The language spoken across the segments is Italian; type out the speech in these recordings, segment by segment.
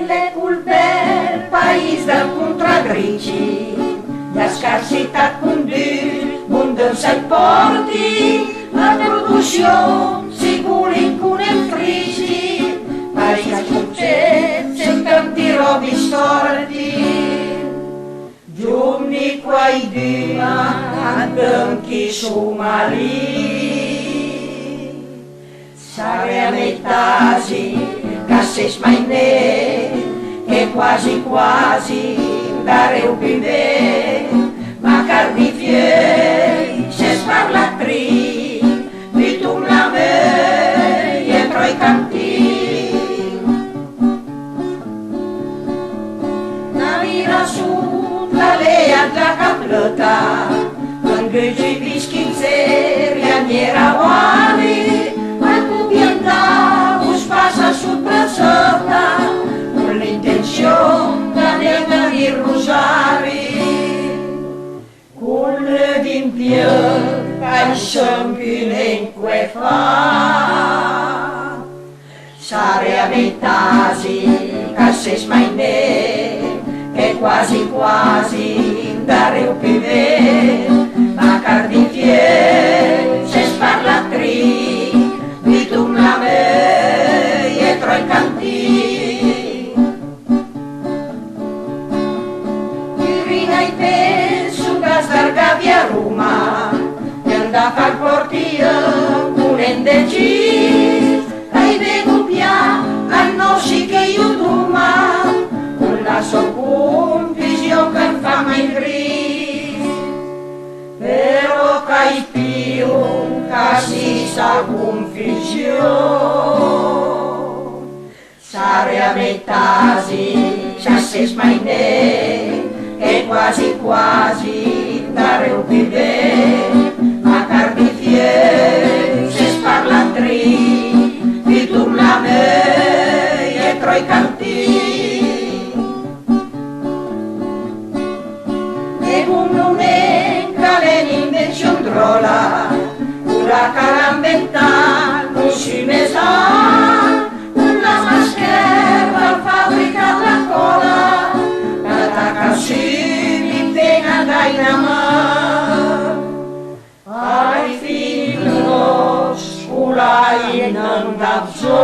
mille pulver, país del contragrigi, la scarsità conduce, mondo se porti, la produzione si vuole in cune frigi, ma il successo sempre di robi storti. Giorni quai due andam chi somali, sare a metasi, casses mai ne, che quasi quasi dareu primer, ma cardi fiei, se parla tri, vitum la me, dietro i canti. Navira su la lea già caplota, con găgi vischințeri, aniera oare, mai cu bienta, us passa sopra sota, con l'intenzione da negare il rosari, con din più, ai sempine in que fa, sare a metasi, casses mai ne, che quasi quasi dareu primer, ma cardi fiei, se sparla tri, vitum la me, dietro i canti. Irina i penso che starga via Roma, e andà a far portio un endecis, ai vedo pia, al nosi che io duma, con la sua confusione che fa mai gris, però che più che sa confusione, sare a metasi, se mai ne, che quasi quasi dareu primer, ma cardi fiei, se sparla tri, vitum la me, dietro i canti. Drola, una carambenta non si mesa, una maschera fabbrica la cola, la cassini impegna dai nama, ai figli ulai non da zo,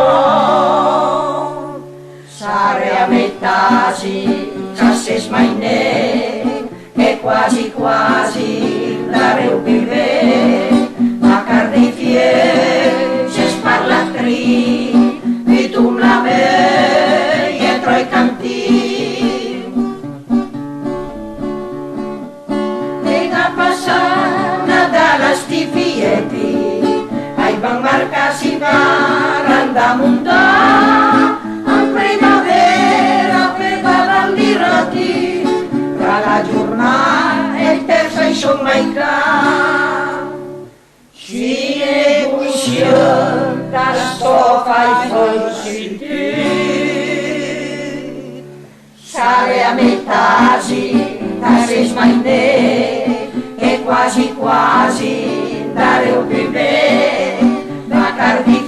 sare a metasi, casses mai ne, che quasi quasi dareu primer, ma cardi fiei, se sparla tri, vitum la me, dietro i canti. Nega passar Nadal sti fietti, ai van marcasi par da muntà, en primavera per ballandirati, tra la giornata e il terzo insomma in ca. Si emozione da stofa e falsità, sare a metasi, casses mai ne, che quasi quasi dareu primer, ma cardi